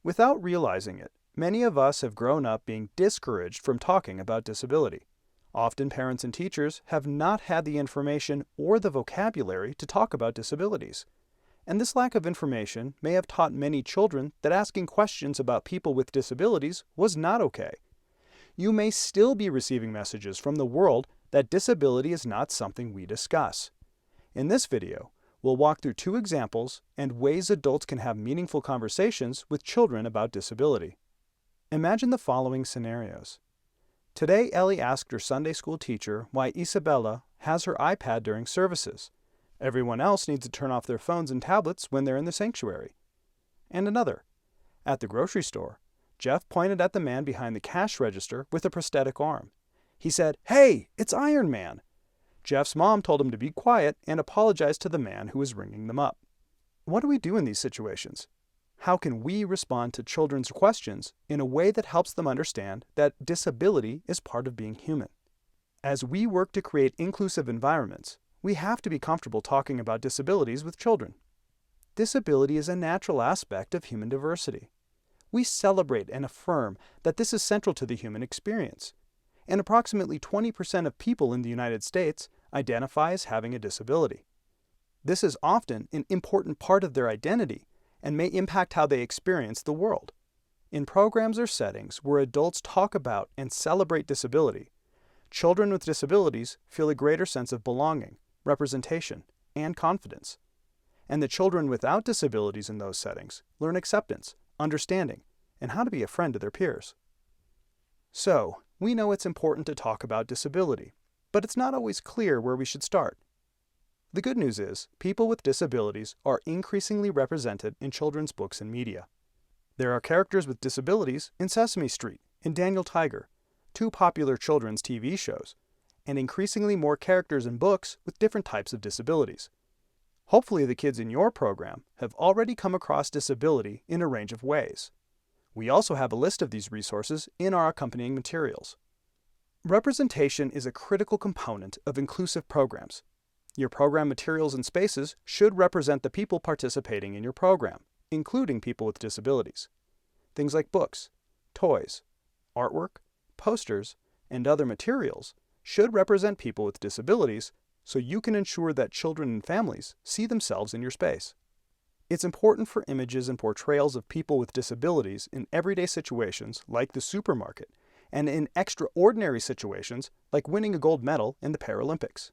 Without realizing it, many of us have grown up being discouraged from talking about disability. Often parents and teachers have not had the information or the vocabulary to talk about disabilities. And this lack of information may have taught many children that asking questions about people with disabilities was not okay. You may still be receiving messages from the world that disability is not something we discuss. In this video, we'll walk through 2 examples and ways adults can have meaningful conversations with children about disability. Imagine the following scenarios. Today, Ellie asked her Sunday school teacher why Isabella has her iPad during services. Everyone else needs to turn off their phones and tablets when they're in the sanctuary. And another. At the grocery store, Jeff pointed at the man behind the cash register with a prosthetic arm. He said, "Hey, it's Iron Man!" Jeff's mom told him to be quiet and apologized to the man who was ringing them up. What do we do in these situations? How can we respond to children's questions in a way that helps them understand that disability is part of being human? As we work to create inclusive environments, we have to be comfortable talking about disabilities with children. Disability is a natural aspect of human diversity. We celebrate and affirm that this is central to the human experience. And approximately 20% of people in the United States identify as having a disability. This is often an important part of their identity and may impact how they experience the world. In programs or settings where adults talk about and celebrate disability, children with disabilities feel a greater sense of belonging, representation, and confidence. And the children without disabilities in those settings learn acceptance, understanding, and how to be a friend to their peers. So, we know it's important to talk about disability, but it's not always clear where we should start. The good news is, people with disabilities are increasingly represented in children's books and media. There are characters with disabilities in Sesame Street and Daniel Tiger, 2 popular children's TV shows, and increasingly more characters in books with different types of disabilities. Hopefully the kids in your program have already come across disability in a range of ways. We also have a list of these resources in our accompanying materials. Representation is a critical component of inclusive programs. Your program materials and spaces should represent the people participating in your program, including people with disabilities. Things like books, toys, artwork, posters, and other materials should represent people with disabilities so you can ensure that children and families see themselves in your space. It's important for images and portrayals of people with disabilities in everyday situations like the supermarket and in extraordinary situations like winning a gold medal in the Paralympics.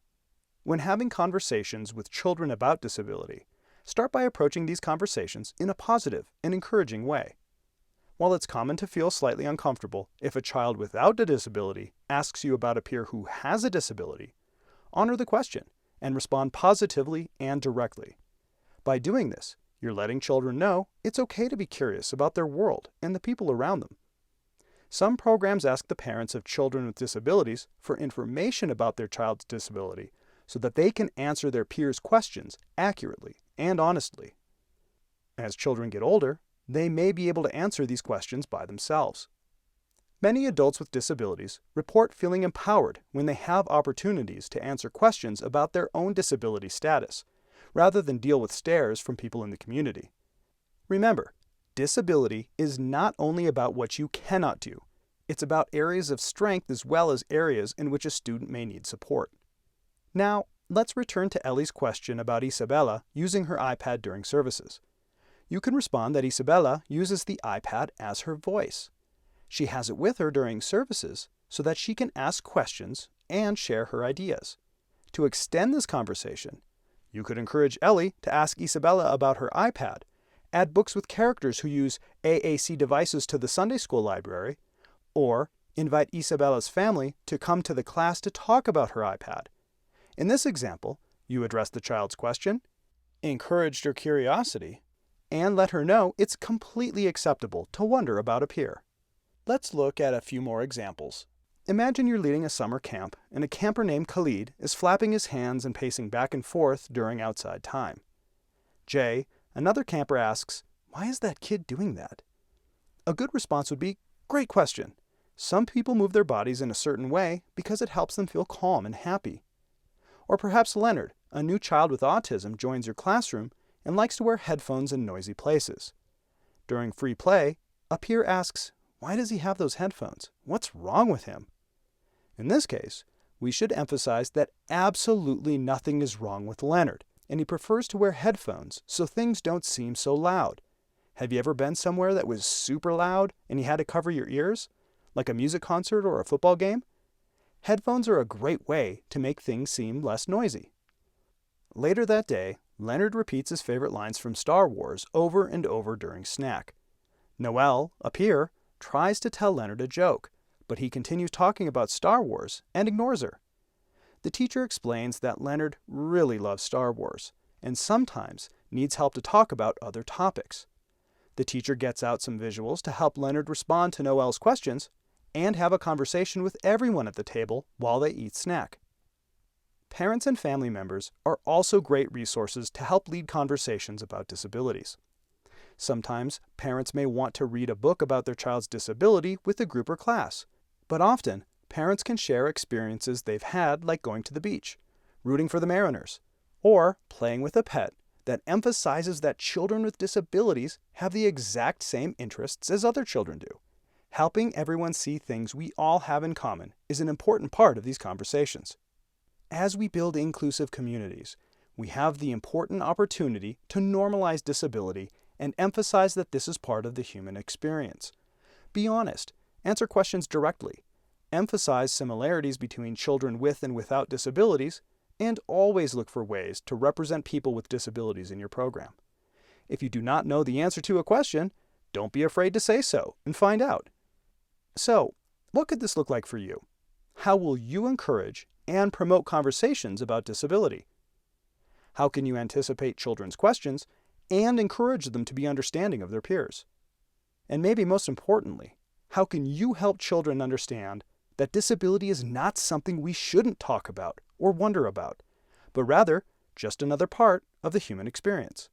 When having conversations with children about disability, start by approaching these conversations in a positive and encouraging way. While it's common to feel slightly uncomfortable if a child without a disability asks you about a peer who has a disability, honor the question and respond positively and directly. By doing this, you're letting children know it's okay to be curious about their world and the people around them. Some programs ask the parents of children with disabilities for information about their child's disability so that they can answer their peers' questions accurately and honestly. As children get older, they may be able to answer these questions by themselves. Many adults with disabilities report feeling empowered when they have opportunities to answer questions about their own disability status, rather than deal with stares from people in the community. Remember, disability is not only about what you cannot do, it's about areas of strength as well as areas in which a student may need support. Now, let's return to Ellie's question about Isabella using her iPad during services. You can respond that Isabella uses the iPad as her voice. She has it with her during services so that she can ask questions and share her ideas. To extend this conversation, you could encourage Ellie to ask Isabella about her iPad, add books with characters who use AAC devices to the Sunday school library, or invite Isabella's family to come to the class to talk about her iPad. In this example, you addressed the child's question, encouraged her curiosity, and let her know it's completely acceptable to wonder about a peer. Let's look at a few more examples. Imagine you're leading a summer camp, and a camper named Khalid is flapping his hands and pacing back and forth during outside time. Jay, another camper, asks, "Why is that kid doing that?" A good response would be, "Great question. Some people move their bodies in a certain way because it helps them feel calm and happy." Or perhaps Leonard, a new child with autism, joins your classroom and likes to wear headphones in noisy places. During free play, a peer asks, "Why does he have those headphones? What's wrong with him?" In this case, we should emphasize that absolutely nothing is wrong with Leonard, and he prefers to wear headphones so things don't seem so loud. Have you ever been somewhere that was super loud and you had to cover your ears? Like a music concert or a football game? Headphones are a great way to make things seem less noisy. Later that day, Leonard repeats his favorite lines from Star Wars over and over during snack. Noelle, a peer, tries to tell Leonard a joke, but he continues talking about Star Wars and ignores her. The teacher explains that Leonard really loves Star Wars and sometimes needs help to talk about other topics. The teacher gets out some visuals to help Leonard respond to Noelle's questions and have a conversation with everyone at the table while they eat snack. Parents and family members are also great resources to help lead conversations about disabilities. Sometimes parents may want to read a book about their child's disability with a group or class, but often parents can share experiences they've had, like going to the beach, rooting for the Mariners, or playing with a pet that emphasizes that children with disabilities have the exact same interests as other children do. Helping everyone see things we all have in common is an important part of these conversations. As we build inclusive communities, we have the important opportunity to normalize disability and emphasize that this is part of the human experience. Be honest, answer questions directly, emphasize similarities between children with and without disabilities, and always look for ways to represent people with disabilities in your program. If you do not know the answer to a question, don't be afraid to say so and find out. So, what could this look like for you? How will you encourage and promote conversations about disability? How can you anticipate children's questions and encourage them to be understanding of their peers? And maybe most importantly, how can you help children understand that disability is not something we shouldn't talk about or wonder about, but rather just another part of the human experience?